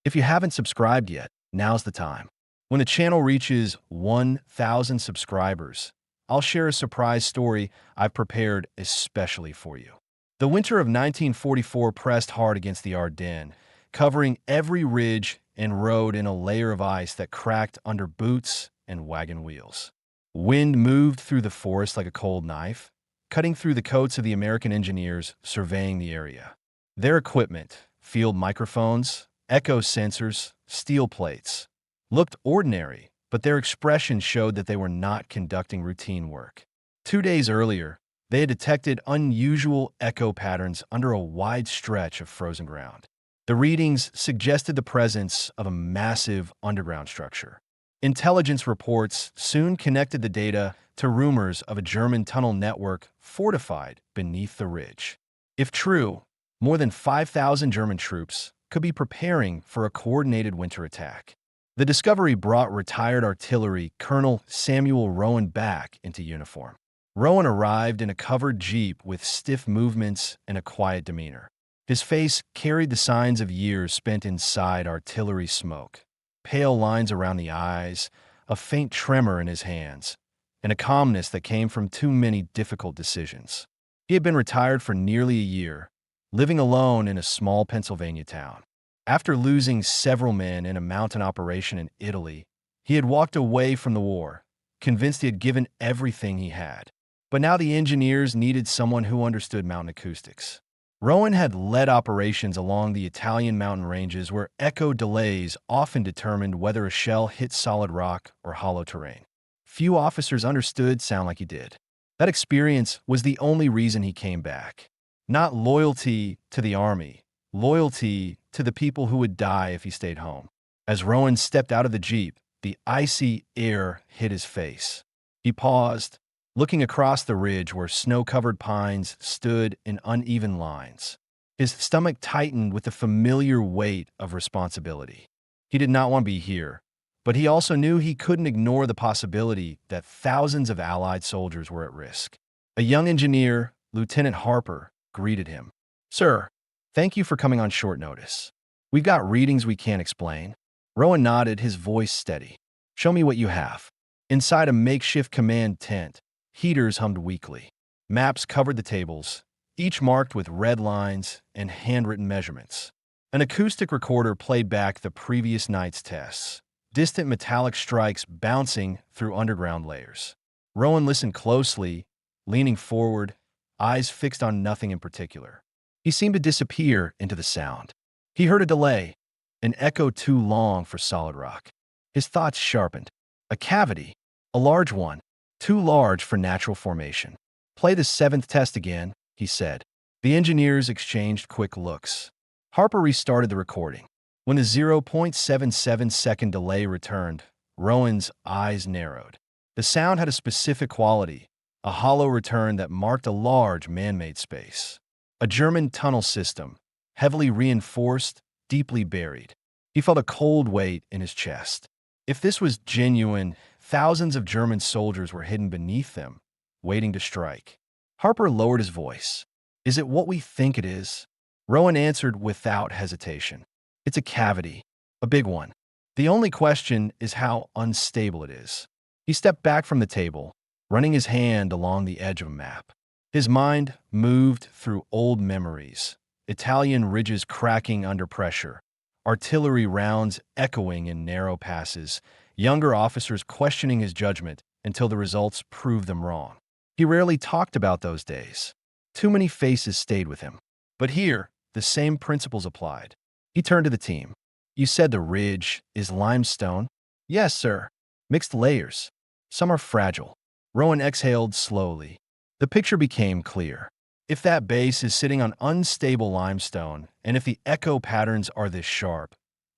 If you haven't subscribed yet, now's the time. When the channel reaches 1,000 subscribers, I'll share a surprise story I've prepared especially for you. The winter of 1944 pressed hard against the Ardennes, covering every ridge and road in a layer of ice that cracked under boots and wagon wheels. Wind moved through the forest like a cold knife, cutting through the coats of the American engineers surveying the area. Their equipment, field microphones, echo sensors, steel plates, looked ordinary, but their expression showed that they were not conducting routine work. 2 days earlier, they had detected unusual echo patterns under a wide stretch of frozen ground. The readings suggested the presence of a massive underground structure. Intelligence reports soon connected the data to rumors of a German tunnel network fortified beneath the ridge. If true, more than 5,000 German troops could be preparing for a coordinated winter attack. The discovery brought retired artillery Colonel Samuel Rowan back into uniform. Rowan arrived in a covered jeep with stiff movements and a quiet demeanor. His face carried the signs of years spent inside artillery smoke. Pale lines around the eyes, a faint tremor in his hands, and a calmness that came from too many difficult decisions. He had been retired for nearly a year, living alone in a small Pennsylvania town. After losing several men in a mountain operation in Italy, he had walked away from the war, convinced he had given everything he had. But now the engineers needed someone who understood mountain acoustics. Rowan had led operations along the Italian mountain ranges where echo delays often determined whether a shell hit solid rock or hollow terrain. Few officers understood sound like he did. That experience was the only reason he came back. Not loyalty to the army, loyalty to the people who would die if he stayed home. As Rowan stepped out of the jeep, the icy air hit his face. He paused, looking across the ridge where snow-covered pines stood in uneven lines. His stomach tightened with the familiar weight of responsibility. He did not want to be here, but he also knew he couldn't ignore the possibility that thousands of Allied soldiers were at risk. A young engineer, Lieutenant Harper, greeted him. "Sir, thank you for coming on short notice. We've got readings we can't explain." Rowan nodded, his voice steady. "Show me what you have." Inside a makeshift command tent, heaters hummed weakly. Maps covered the tables, each marked with red lines and handwritten measurements. An acoustic recorder played back the previous night's tests, distant metallic strikes bouncing through underground layers. Rowan listened closely, leaning forward, eyes fixed on nothing in particular. He seemed to disappear into the sound. He heard a delay, an echo too long for solid rock. His thoughts sharpened. A cavity, a large one, too large for natural formation. "Play the 7th test again," he said. The engineers exchanged quick looks. Harper restarted the recording. When the 0.77-second delay returned, Rowan's eyes narrowed. The sound had a specific quality, a hollow return that marked a large man-made space. A German tunnel system, heavily reinforced, deeply buried. He felt a cold weight in his chest. If this was genuine, thousands of German soldiers were hidden beneath them, waiting to strike. Harper lowered his voice. "Is it what we think it is?" Rowan answered without hesitation. "It's a cavity, a big one. The only question is how unstable it is." He stepped back from the table, running his hand along the edge of a map. His mind moved through old memories, Italian ridges cracking under pressure, artillery rounds echoing in narrow passes, younger officers questioning his judgment until the results proved them wrong. He rarely talked about those days. Too many faces stayed with him. But here, the same principles applied. He turned to the team. "You said the ridge is limestone?" "Yes, sir. Mixed layers. Some are fragile." Rowan exhaled slowly. The picture became clear. If that base is sitting on unstable limestone, and if the echo patterns are this sharp,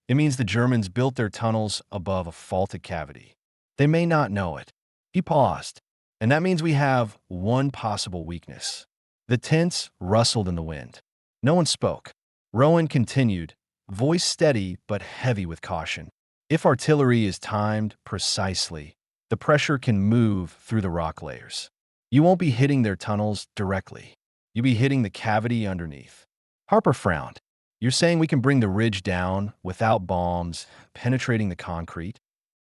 it means the Germans built their tunnels above a faulted cavity. They may not know it. He paused. And that means we have one possible weakness. The tents rustled in the wind. No one spoke. Rowan continued, voice steady but heavy with caution. If artillery is timed precisely, the pressure can move through the rock layers. You won't be hitting their tunnels directly. You'll be hitting the cavity underneath. Harper frowned. You're saying we can bring the ridge down without bombs penetrating the concrete?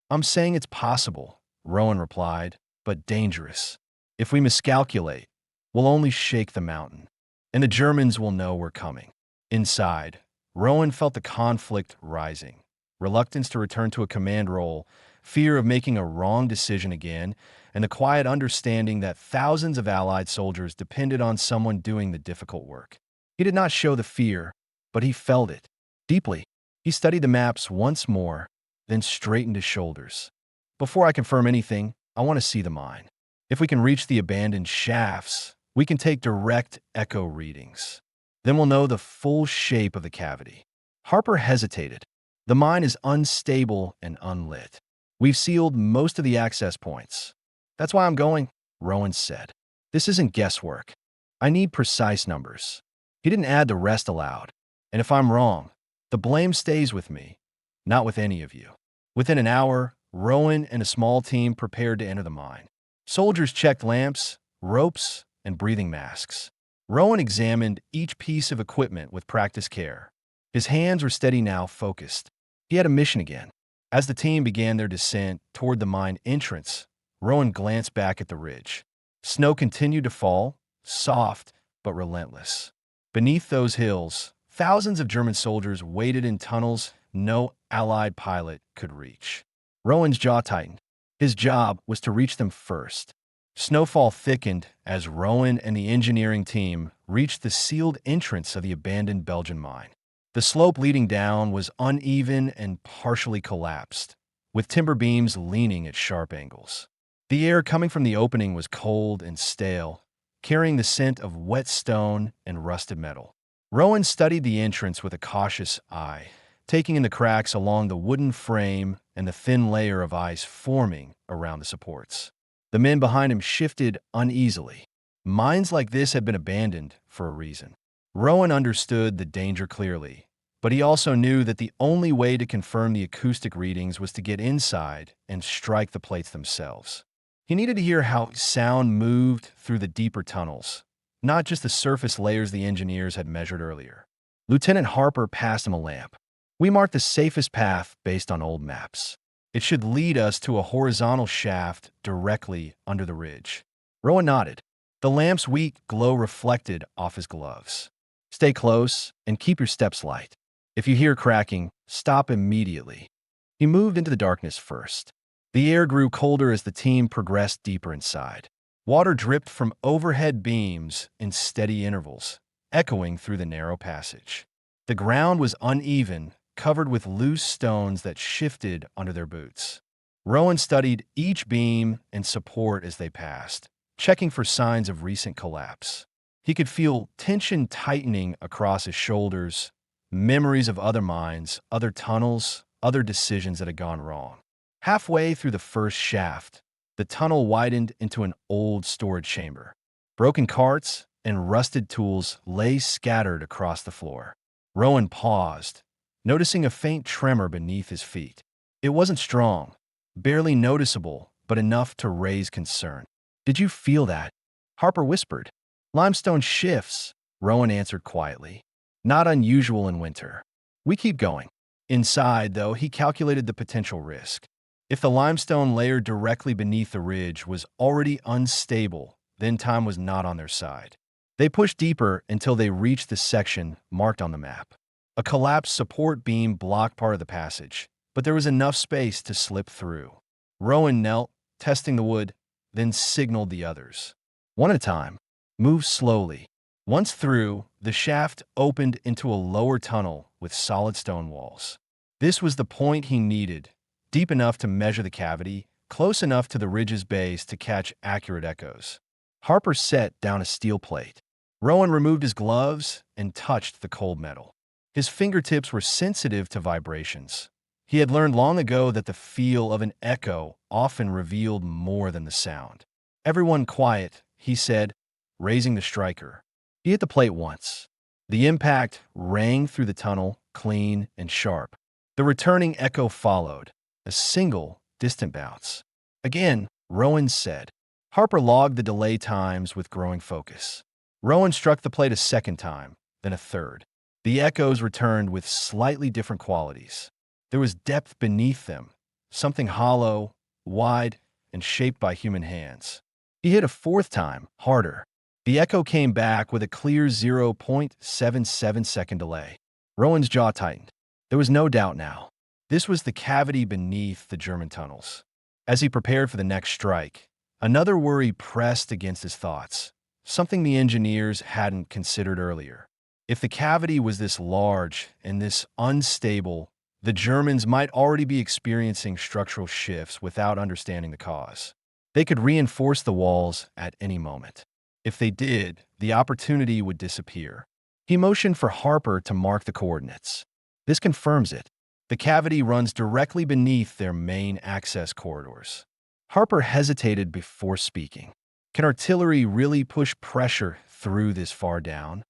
I'm saying it's possible, Rowan replied, but dangerous. If we miscalculate, we'll only shake the mountain, and the Germans will know we're coming. Inside, Rowan felt the conflict rising. Reluctance to return to a command role, fear of making a wrong decision again, and the quiet understanding that thousands of Allied soldiers depended on someone doing the difficult work. He did not show the fear, but he felt it deeply. He studied the maps once more, then straightened his shoulders. Before I confirm anything, I want to see the mine. If we can reach the abandoned shafts, we can take direct echo readings. Then we'll know the full shape of the cavity. Harper hesitated. The mine is unstable and unlit. We've sealed most of the access points. That's why I'm going, Rowan said. This isn't guesswork. I need precise numbers. He didn't add the rest aloud. And if I'm wrong, the blame stays with me, not with any of you. Within an hour, Rowan and a small team prepared to enter the mine. Soldiers checked lamps, ropes, and breathing masks. Rowan examined each piece of equipment with practiced care. His hands were steady now, focused. He had a mission again. As the team began their descent toward the mine entrance, Rowan glanced back at the ridge. Snow continued to fall, soft but relentless. Beneath those hills, thousands of German soldiers waited in tunnels no Allied pilot could reach. Rowan's jaw tightened. His job was to reach them first. Snowfall thickened as Rowan and the engineering team reached the sealed entrance of the abandoned Belgian mine. The slope leading down was uneven and partially collapsed, with timber beams leaning at sharp angles. The air coming from the opening was cold and stale, carrying the scent of wet stone and rusted metal. Rowan studied the entrance with a cautious eye, taking in the cracks along the wooden frame and the thin layer of ice forming around the supports. The men behind him shifted uneasily. Mines like this had been abandoned for a reason. Rowan understood the danger clearly, but he also knew that the only way to confirm the acoustic readings was to get inside and strike the plates themselves. He needed to hear how sound moved through the deeper tunnels, not just the surface layers the engineers had measured earlier. Lieutenant Harper passed him a lamp. We marked the safest path based on old maps. It should lead us to a horizontal shaft directly under the ridge. Rowan nodded. The lamp's weak glow reflected off his gloves. Stay close and keep your steps light. If you hear cracking, stop immediately. He moved into the darkness first. The air grew colder as the team progressed deeper inside. Water dripped from overhead beams in steady intervals, echoing through the narrow passage. The ground was uneven, covered with loose stones that shifted under their boots. Rowan studied each beam and support as they passed, checking for signs of recent collapse. He could feel tension tightening across his shoulders, memories of other mines, other tunnels, other decisions that had gone wrong. Halfway through the first shaft, the tunnel widened into an old storage chamber. Broken carts and rusted tools lay scattered across the floor. Rowan paused, noticing a faint tremor beneath his feet. It wasn't strong, barely noticeable, but enough to raise concern. Did you feel that? Harper whispered. Limestone shifts, Rowan answered quietly. Not unusual in winter. We keep going. Inside, though, he calculated the potential risk. If the limestone layer directly beneath the ridge was already unstable, then time was not on their side. They pushed deeper until they reached the section marked on the map. A collapsed support beam blocked part of the passage, but there was enough space to slip through. Rowan knelt, testing the wood, then signaled the others. One at a time, move slowly. Once through, the shaft opened into a lower tunnel with solid stone walls. This was the point he needed, deep enough to measure the cavity, close enough to the ridge's base to catch accurate echoes. Harper set down a steel plate. Rowan removed his gloves and touched the cold metal. His fingertips were sensitive to vibrations. He had learned long ago that the feel of an echo often revealed more than the sound. Everyone quiet, he said, raising the striker. He hit the plate once. The impact rang through the tunnel, clean and sharp. The returning echo followed, a single, distant bounce. Again, Rowan said. Harper logged the delay times with growing focus. Rowan struck the plate a second time, then a third. The echoes returned with slightly different qualities. There was depth beneath them, something hollow, wide, and shaped by human hands. He hit a fourth time, harder. The echo came back with a clear 0.77-second delay. Rowan's jaw tightened. There was no doubt now. This was the cavity beneath the German tunnels. As he prepared for the next strike, another worry pressed against his thoughts, something the engineers hadn't considered earlier. If the cavity was this large and this unstable, the Germans might already be experiencing structural shifts without understanding the cause. They could reinforce the walls at any moment. If they did, the opportunity would disappear. He motioned for Harper to mark the coordinates. This confirms it. The cavity runs directly beneath their main access corridors. Harper hesitated before speaking. Can artillery really push pressure through this far down?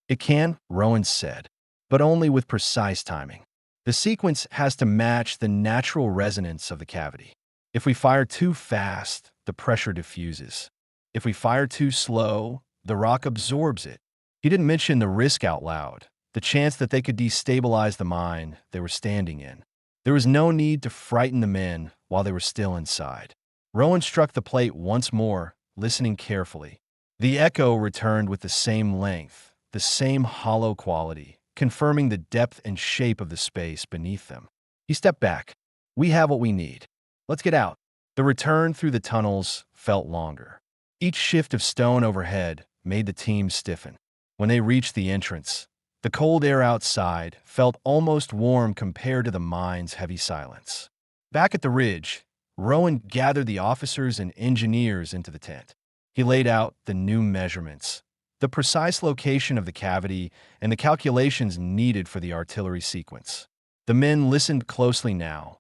It can, Rowan said, but only with precise timing. The sequence has to match the natural resonance of the cavity. If we fire too fast, the pressure diffuses. If we fire too slow, the rock absorbs it. He didn't mention the risk out loud, the chance that they could destabilize the mine they were standing in. There was no need to frighten the men while they were still inside. Rowan struck the plate once more, listening carefully. The echo returned with the same length, the same hollow quality, confirming the depth and shape of the space beneath them. He stepped back. We have what we need. Let's get out. The return through the tunnels felt longer. Each shift of stone overhead made the team stiffen. When they reached the entrance, the cold air outside felt almost warm compared to the mine's heavy silence. Back at the ridge, Rowan gathered the officers and engineers into the tent. He laid out the new measurements, the precise location of the cavity, and the calculations needed for the artillery sequence. The men listened closely now.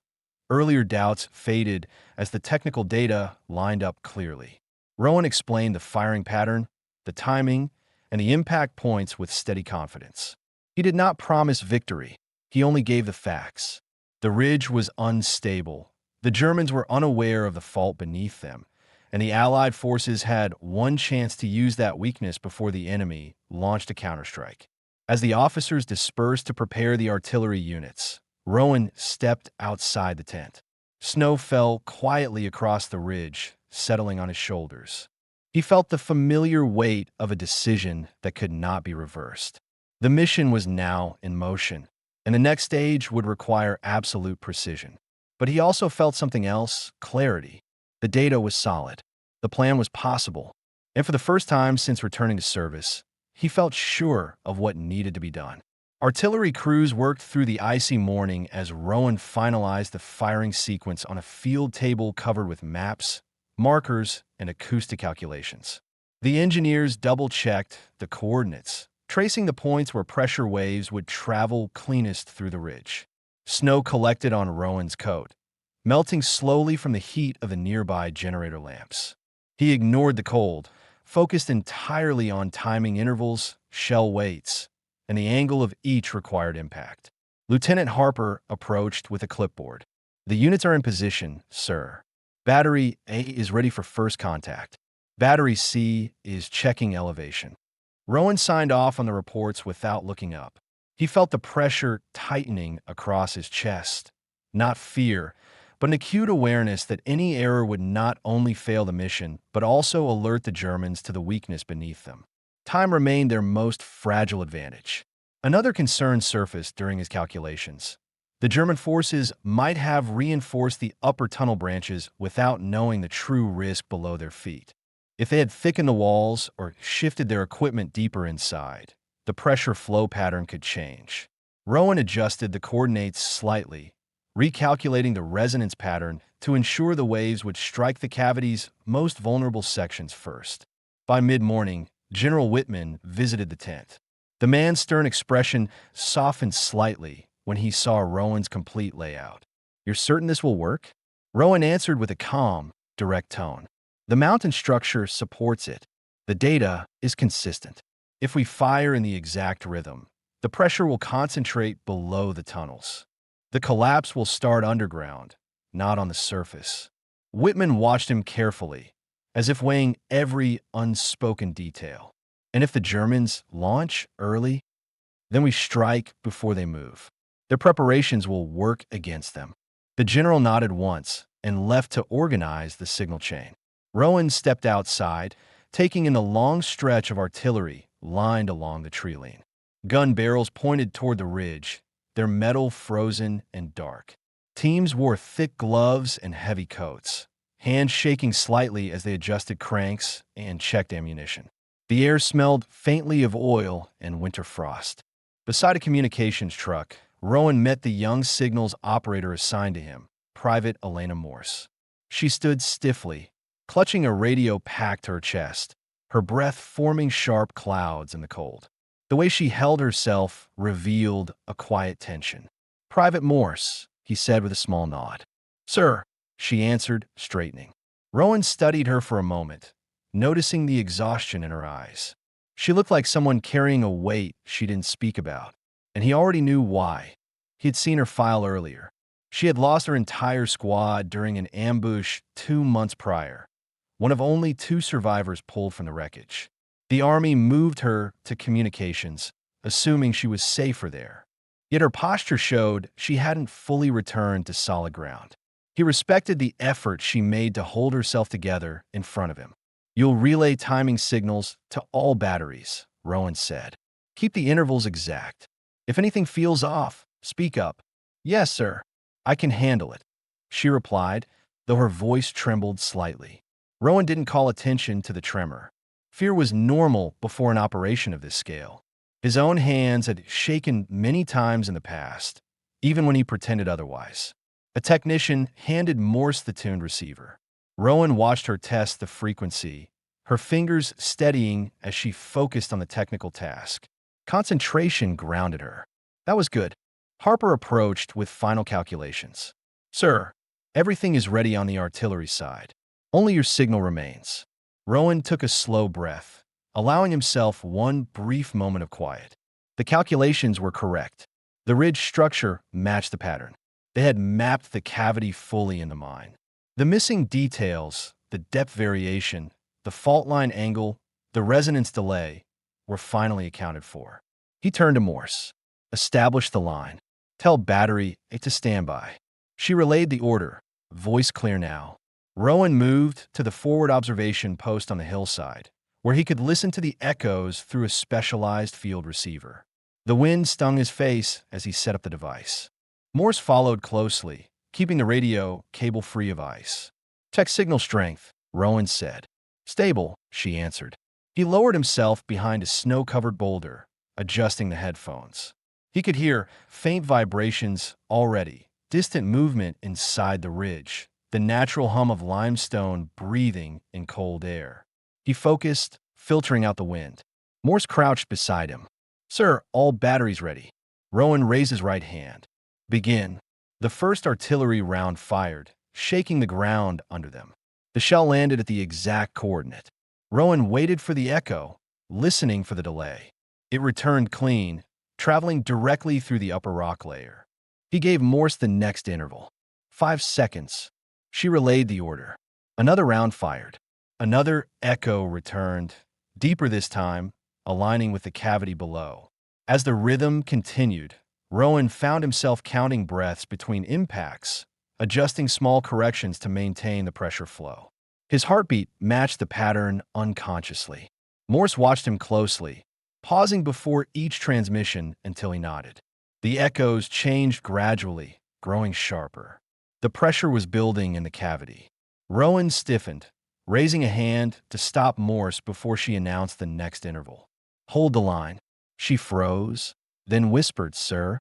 Earlier doubts faded as the technical data lined up clearly. Rowan explained the firing pattern, the timing, and the impact points with steady confidence. He did not promise victory. He only gave the facts. The ridge was unstable. The Germans were unaware of the fault beneath them, and the Allied forces had one chance to use that weakness before the enemy launched a counterstrike. As the officers dispersed to prepare the artillery units, Rowan stepped outside the tent. Snow fell quietly across the ridge, settling on his shoulders. He felt the familiar weight of a decision that could not be reversed. The mission was now in motion, and the next stage would require absolute precision. But he also felt something else, clarity. The data was solid. The plan was possible. And for the first time since returning to service, he felt sure of what needed to be done. Artillery crews worked through the icy morning as Rowan finalized the firing sequence on a field table covered with maps, markers, and acoustic calculations. The engineers double-checked the coordinates, tracing the points where pressure waves would travel cleanest through the ridge. Snow collected on Rowan's coat, melting slowly from the heat of the nearby generator lamps. He ignored the cold, focused entirely on timing intervals, shell weights, and the angle of each required impact. Lieutenant Harper approached with a clipboard. "The units are in position, sir. Battery A is ready for first contact. Battery C is checking elevation." Rowan signed off on the reports without looking up. He felt the pressure tightening across his chest. Not fear, but an acute awareness that any error would not only fail the mission, but also alert the Germans to the weakness beneath them. Time remained their most fragile advantage. Another concern surfaced during his calculations. The German forces might have reinforced the upper tunnel branches without knowing the true risk below their feet. If they had thickened the walls or shifted their equipment deeper inside, the pressure flow pattern could change. Rowan adjusted the coordinates slightly, recalculating the resonance pattern to ensure the waves would strike the cavity's most vulnerable sections first. By mid-morning, General Whitman visited the tent. The man's stern expression softened slightly when he saw Rowan's complete layout. "You're certain this will work?" Rowan answered with a calm, direct tone. "The mountain structure supports it. The data is consistent. If we fire in the exact rhythm, the pressure will concentrate below the tunnels. The collapse will start underground, not on the surface." Whitman watched him carefully, as if weighing every unspoken detail. "And if the Germans launch early?" Then we strike before they move. Their preparations will work against them. The general nodded once and left to organize the signal chain. Rowan stepped outside, taking in the long stretch of artillery lined along the tree line. Gun barrels pointed toward the ridge, their metal frozen and dark. Teams wore thick gloves and heavy coats, hands shaking slightly as they adjusted cranks and checked ammunition. The air smelled faintly of oil and winter frost. Beside a communications truck, Rowan met the young signals operator assigned to him, Private Elena Morse. She stood stiffly, clutching a radio packed to her chest, her breath forming sharp clouds in the cold. The way she held herself revealed a quiet tension. "Private Morse," he said with a small nod. "Sir," she answered, straightening. Rowan studied her for a moment, noticing the exhaustion in her eyes. She looked like someone carrying a weight she didn't speak about, and he already knew why. He had seen her file earlier. She had lost her entire squad during an ambush 2 months prior, one of only 2 survivors pulled from the wreckage. The army moved her to communications, assuming she was safer there. Yet her posture showed she hadn't fully returned to solid ground. He respected the effort she made to hold herself together in front of him. "You'll relay timing signals to all batteries," Rowan said. "Keep the intervals exact. If anything feels off, speak up." "Yes, sir. I can handle it," she replied, though her voice trembled slightly. Rowan didn't call attention to the tremor. Fear was normal before an operation of this scale. His own hands had shaken many times in the past, even when he pretended otherwise. A technician handed Morse the tuned receiver. Rowan watched her test the frequency, her fingers steadying as she focused on the technical task. Concentration grounded her. That was good. Harper approached with final calculations. "Sir, everything is ready on the artillery side. Only your signal remains." Rowan took a slow breath, allowing himself one brief moment of quiet. The calculations were correct. The ridge structure matched the pattern. They had mapped the cavity fully in the mine. The missing details, the depth variation, the fault line angle, the resonance delay, were finally accounted for. He turned to Morse. "Establish the line. Tell battery A to stand by." She relayed the order, voice clear now. Rowan moved to the forward observation post on the hillside, where he could listen to the echoes through a specialized field receiver. The wind stung his face as he set up the device. Morse followed closely, keeping the radio cable free of ice. "Check signal strength," Rowan said. "Stable," she answered. He lowered himself behind a snow-covered boulder, adjusting the headphones. He could hear faint vibrations already, distant movement inside the ridge, the natural hum of limestone breathing in cold air. He focused, filtering out the wind. Morse crouched beside him. "Sir, all batteries ready." Rowan raised his right hand. "Begin." The first artillery round fired, shaking the ground under them. The shell landed at the exact coordinate. Rowan waited for the echo, listening for the delay. It returned clean, traveling directly through the upper rock layer. He gave Morse the next interval. 5 seconds. She relayed the order. Another round fired. Another echo returned, deeper this time, aligning with the cavity below. As the rhythm continued, Rowan found himself counting breaths between impacts, adjusting small corrections to maintain the pressure flow. His heartbeat matched the pattern unconsciously. Morse watched him closely, pausing before each transmission until he nodded. The echoes changed gradually, growing sharper. The pressure was building in the cavity. Rowan stiffened, raising a hand to stop Morse before she announced the next interval. "Hold the line." She froze, then whispered, "Sir."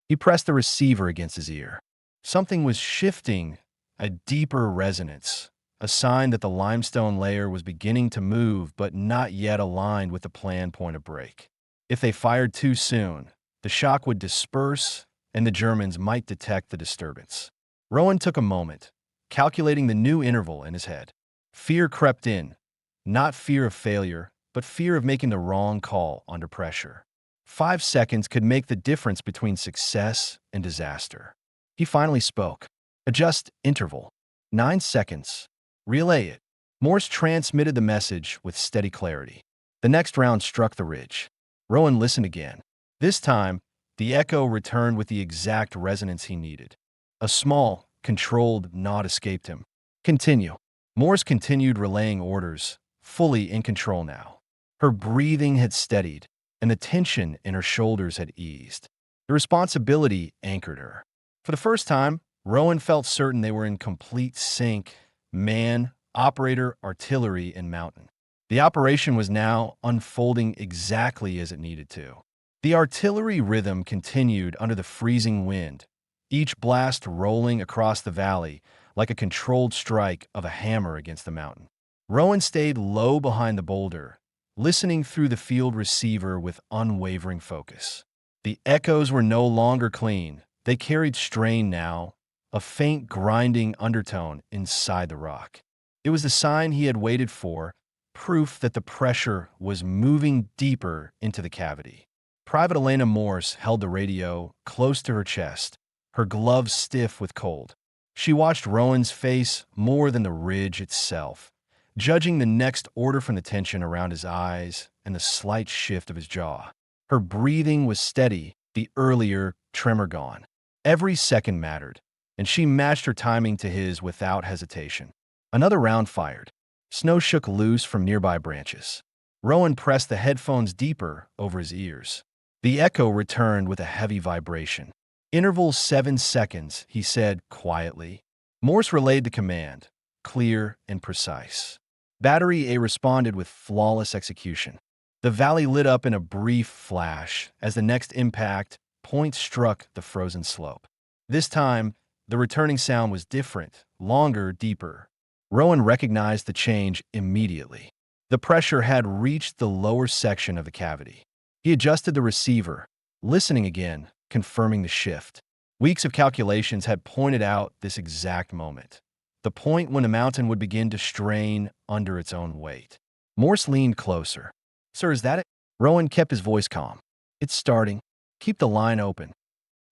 He pressed the receiver against his ear. Something was shifting, a deeper resonance, a sign that the limestone layer was beginning to move but not yet aligned with the planned point of break. If they fired too soon, the shock would disperse and the Germans might detect the disturbance. Rowan took a moment, calculating the new interval in his head. Fear crept in, not fear of failure, but fear of making the wrong call under pressure. 5 seconds could make the difference between success and disaster. He finally spoke. "Adjust interval. 9 seconds. Relay it." Morse transmitted the message with steady clarity. The next round struck the ridge. Rowan listened again. This time, the echo returned with the exact resonance he needed. A small, controlled nod escaped him. Continue. Morse continued relaying orders, fully in control now. Her breathing had steadied, and the tension in her shoulders had eased. The responsibility anchored her. For the first time, Rowan felt certain they were in complete sync: man, operator, artillery, and mountain. The operation was now unfolding exactly as it needed to. The artillery rhythm continued under the freezing wind, each blast rolling across the valley like a controlled strike of a hammer against the mountain. Rowan stayed low behind the boulder, listening through the field receiver with unwavering focus. The echoes were no longer clean. They carried strain now, a faint grinding undertone inside the rock. It was the sign he had waited for, proof that the pressure was moving deeper into the cavity. Private Elena Morse held the radio close to her chest, her gloves stiff with cold. She watched Rowan's face more than the ridge itself, judging the next order from the tension around his eyes and the slight shift of his jaw. Her breathing was steady, the earlier tremor gone. Every second mattered, and she matched her timing to his without hesitation. Another round fired. Snow shook loose from nearby branches. Rowan pressed the headphones deeper over his ears. The echo returned with a heavy vibration. "Interval 7 seconds," he said quietly. Morse relayed the command, clear and precise. Battery A responded with flawless execution. The valley lit up in a brief flash as the next impact point struck the frozen slope. This time, the returning sound was different, longer, deeper. Rowan recognized the change immediately. The pressure had reached the lower section of the cavity. He adjusted the receiver, listening again, confirming the shift. Weeks of calculations had pointed out this exact moment, the point when the mountain would begin to strain under its own weight. Morse leaned closer. "Sir, is that it?" Rowan kept his voice calm. "It's starting. Keep the line open."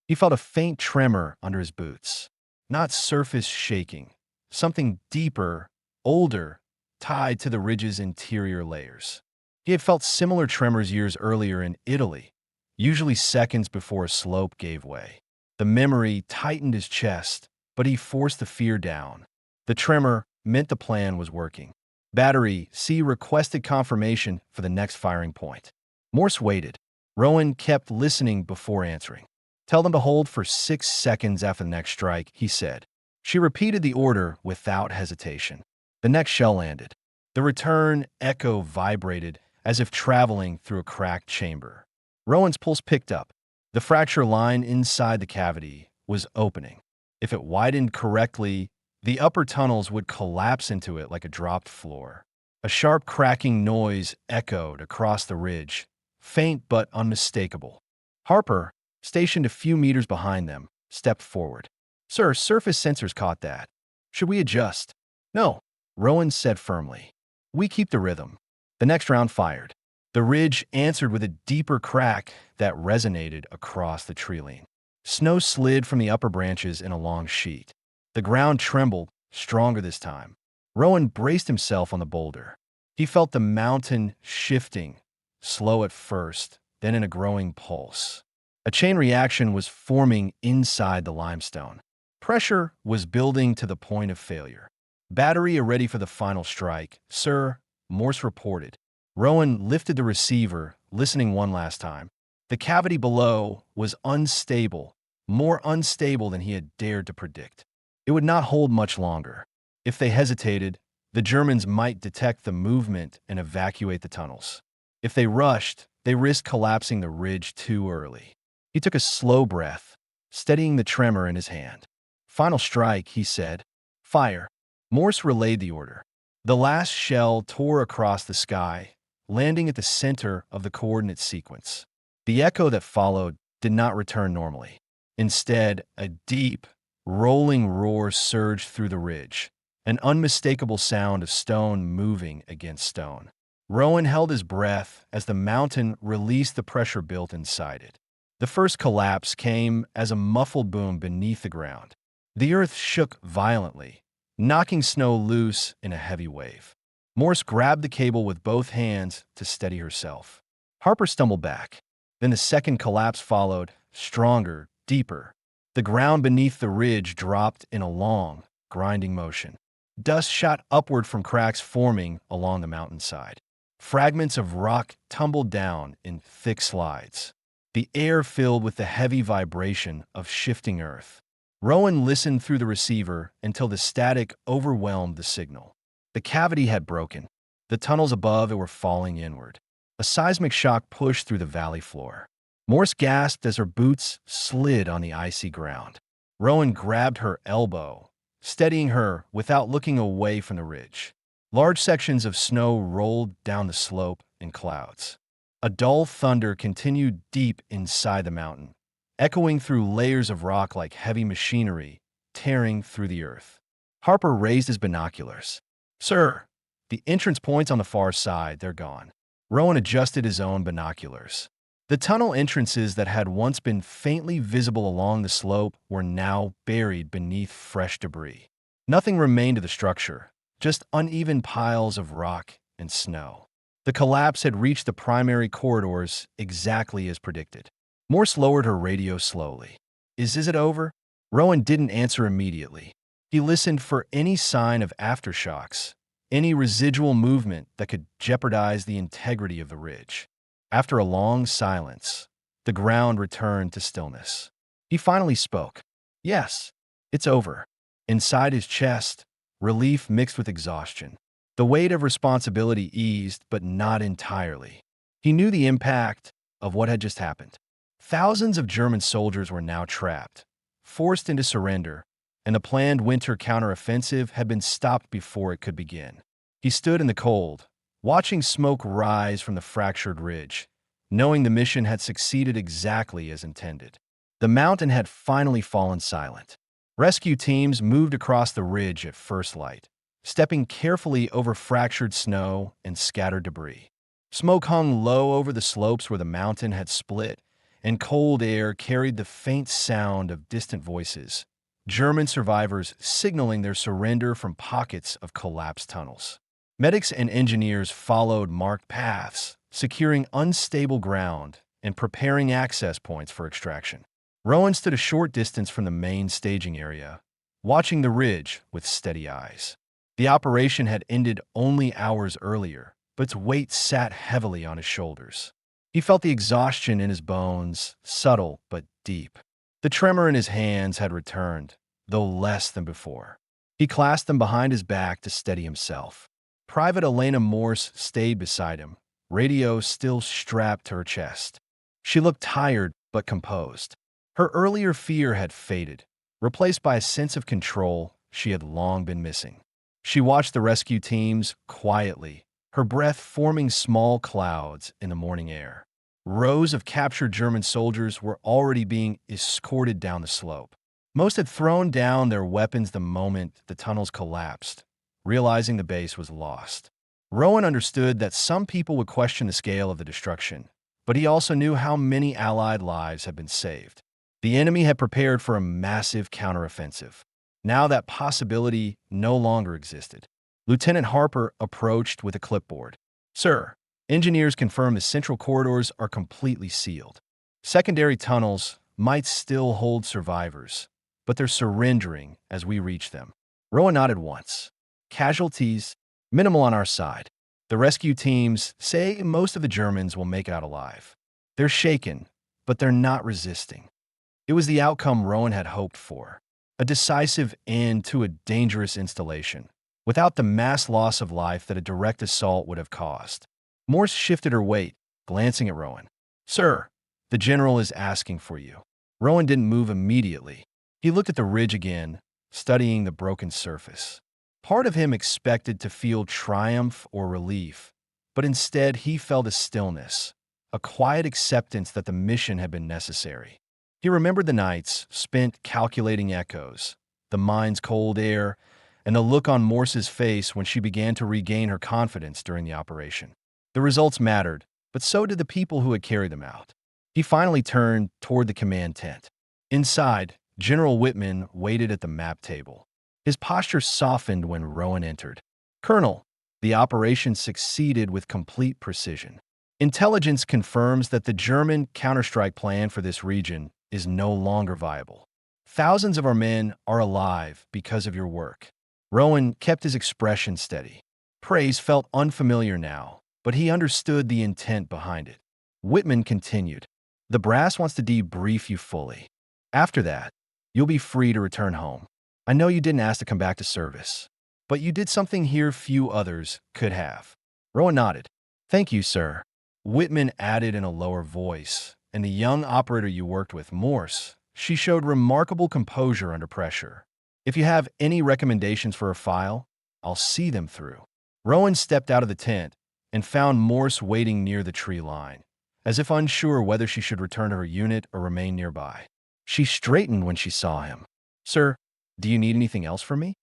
He felt a faint tremor under his boots. Not surface shaking, something deeper, older, tied to the ridge's interior layers. He had felt similar tremors years earlier in Italy, usually seconds before a slope gave way. The memory tightened his chest, but he forced the fear down. The tremor meant the plan was working. Battery C requested confirmation for the next firing point. Morse waited. Rowan kept listening before answering. "Tell them to hold for 6 seconds after the next strike," he said. She repeated the order without hesitation. The next shell landed. The return echo vibrated as if traveling through a cracked chamber. Rowan's pulse picked up. The fracture line inside the cavity was opening. If it widened correctly, the upper tunnels would collapse into it like a dropped floor. A sharp cracking noise echoed across the ridge, faint but unmistakable. Harper, stationed a few meters behind them, stepped forward. "Sir, surface sensors caught that. Should we adjust?" "No," Rowan said firmly. "We keep the rhythm." The next round fired. The ridge answered with a deeper crack that resonated across the tree-line. Snow slid from the upper branches in a long sheet. The ground trembled, stronger this time. Rowan braced himself on the boulder. He felt the mountain shifting, slow at first, then in a growing pulse. A chain reaction was forming inside the limestone. Pressure was building to the point of failure. "Battery are ready for the final strike, sir," Morse reported. Rowan lifted the receiver, listening one last time. The cavity below was unstable, more unstable than he had dared to predict. It would not hold much longer. If they hesitated, the Germans might detect the movement and evacuate the tunnels. If they rushed, they risked collapsing the ridge too early. He took a slow breath, steadying the tremor in his hand. "Final strike," he said. "Fire." Morse relayed the order. The last shell tore across the sky, landing at the center of the coordinate sequence. The echo that followed did not return normally. Instead, a deep, rolling roar surged through the ridge, an unmistakable sound of stone moving against stone. Rowan held his breath as the mountain released the pressure built inside it. The first collapse came as a muffled boom beneath the ground. The earth shook violently, knocking snow loose in a heavy wave. Morse grabbed the cable with both hands to steady herself. Harper stumbled back. Then the second collapse followed, stronger, deeper. The ground beneath the ridge dropped in a long, grinding motion. Dust shot upward from cracks forming along the mountainside. Fragments of rock tumbled down in thick slides. The air filled with the heavy vibration of shifting earth. Rowan listened through the receiver until the static overwhelmed the signal. The cavity had broken. The tunnels above it were falling inward. A seismic shock pushed through the valley floor. Morse gasped as her boots slid on the icy ground. Rowan grabbed her elbow, steadying her without looking away from the ridge. Large sections of snow rolled down the slope in clouds. A dull thunder continued deep inside the mountain, echoing through layers of rock like heavy machinery tearing through the earth. Harper raised his binoculars. "Sir, the entrance point's on the far side. They're gone." Rowan adjusted his own binoculars. The tunnel entrances that had once been faintly visible along the slope were now buried beneath fresh debris. Nothing remained of the structure, just uneven piles of rock and snow. The collapse had reached the primary corridors exactly as predicted. Morse lowered her radio slowly. Is it over?" Rowan didn't answer immediately. He listened for any sign of aftershocks, any residual movement that could jeopardize the integrity of the ridge. After a long silence, the ground returned to stillness. He finally spoke. "Yes, it's over." Inside his chest, relief mixed with exhaustion. The weight of responsibility eased, but not entirely. He knew the impact of what had just happened. Thousands of German soldiers were now trapped, forced into surrender, and the planned winter counteroffensive had been stopped before it could begin. He stood in the cold, watching smoke rise from the fractured ridge, knowing the mission had succeeded exactly as intended. The mountain had finally fallen silent. Rescue teams moved across the ridge at first light, stepping carefully over fractured snow and scattered debris. Smoke hung low over the slopes where the mountain had split, and cold air carried the faint sound of distant voices, German survivors signaling their surrender from pockets of collapsed tunnels. Medics and engineers followed marked paths, securing unstable ground and preparing access points for extraction. Rowan stood a short distance from the main staging area, watching the ridge with steady eyes. The operation had ended only hours earlier, but its weight sat heavily on his shoulders. He felt the exhaustion in his bones, subtle but deep. The tremor in his hands had returned, though less than before. He clasped them behind his back to steady himself. Private Elena Morse stayed beside him, radio still strapped to her chest. She looked tired but composed. Her earlier fear had faded, replaced by a sense of control she had long been missing. She watched the rescue teams quietly, her breath forming small clouds in the morning air. Rows of captured German soldiers were already being escorted down the slope. Most had thrown down their weapons the moment the tunnels collapsed, realizing the base was lost. Rowan understood that some people would question the scale of the destruction, but he also knew how many Allied lives had been saved. The enemy had prepared for a massive counteroffensive. Now that possibility no longer existed. Lieutenant Harper approached with a clipboard. "Sir, engineers confirm the central corridors are completely sealed. Secondary tunnels might still hold survivors, but they're surrendering as we reach them." Rowan nodded once. "Casualties? Minimal on our side. The rescue teams say most of the Germans will make it out alive. They're shaken, but they're not resisting." It was the outcome Rowan had hoped for. A decisive end to a dangerous installation, without the mass loss of life that a direct assault would have caused. Morse shifted her weight, glancing at Rowan. "Sir, the general is asking for you." Rowan didn't move immediately. He looked at the ridge again, studying the broken surface. Part of him expected to feel triumph or relief, but instead he felt a stillness, a quiet acceptance that the mission had been necessary. He remembered the nights spent calculating echoes, the mine's cold air, and the look on Morse's face when she began to regain her confidence during the operation. The results mattered, but so did the people who had carried them out. He finally turned toward the command tent. Inside, General Whitman waited at the map table. His posture softened when Rowan entered. "Colonel, the operation succeeded with complete precision." Intelligence confirms that the German counterstrike plan for this region is no longer viable. Thousands of our men are alive because of your work. Rowan kept his expression steady. Praise felt unfamiliar now, but he understood the intent behind it. Whitman continued, "The brass wants to debrief you fully. After that, you'll be free to return home. I know you didn't ask to come back to service, but you did something here few others could have." Rowan nodded. "Thank you, sir." Whitman added in a lower voice, "And the young operator you worked with, Morse, she showed remarkable composure under pressure. If you have any recommendations for her file, I'll see them through." Rowan stepped out of the tent and found Morse waiting near the tree line, as if unsure whether she should return to her unit or remain nearby. She straightened when she saw him. "Sir, do you need anything else from me?"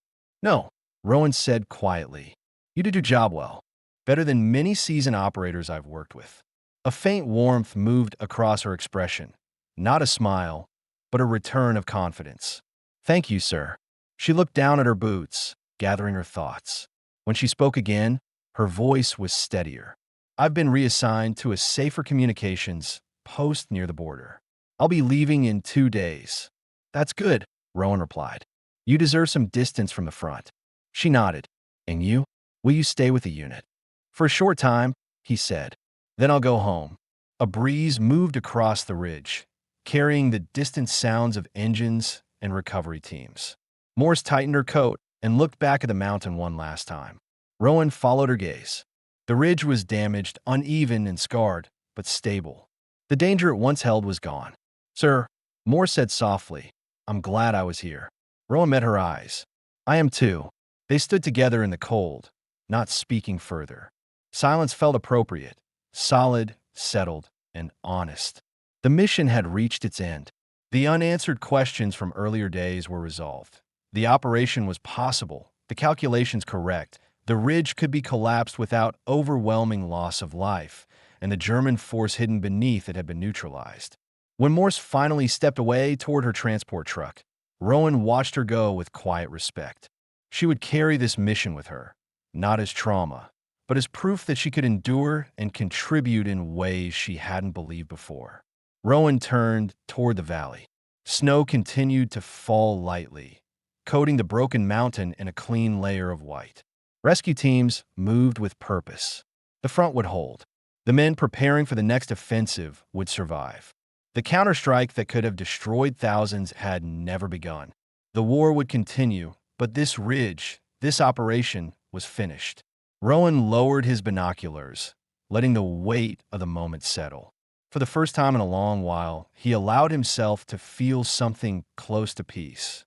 "No," Rowan said quietly. "You did your job well, better than many seasoned operators I've worked with." A faint warmth moved across her expression, not a smile, but a return of confidence. "Thank you, sir." She looked down at her boots, gathering her thoughts. When she spoke again, her voice was steadier. "I've been reassigned to a safer communications post near the border. I'll be leaving in 2 days." "That's good," Rowan replied. "You deserve some distance from the front." She nodded. "And you? Will you stay with the unit?" "For a short time," he said. "Then I'll go home." A breeze moved across the ridge, carrying the distant sounds of engines and recovery teams. Morse tightened her coat and looked back at the mountain one last time. Rowan followed her gaze. The ridge was damaged, uneven and scarred, but stable. The danger it once held was gone. "Sir," Morse said softly, "I'm glad I was here." Rowan met her eyes. "I am too." They stood together in the cold, not speaking further. Silence felt appropriate, solid, settled, and honest. The mission had reached its end. The unanswered questions from earlier days were resolved. The operation was possible, the calculations correct, the ridge could be collapsed without overwhelming loss of life, and the German force hidden beneath it had been neutralized. When Morse finally stepped away toward her transport truck, Rowan watched her go with quiet respect. She would carry this mission with her, not as trauma, but as proof that she could endure and contribute in ways she hadn't believed before. Rowan turned toward the valley. Snow continued to fall lightly, coating the broken mountain in a clean layer of white. Rescue teams moved with purpose. The front would hold. The men preparing for the next offensive would survive. The counterstrike that could have destroyed thousands had never begun. The war would continue, but this ridge, this operation, was finished. Rowan lowered his binoculars, letting the weight of the moment settle. For the first time in a long while, he allowed himself to feel something close to peace.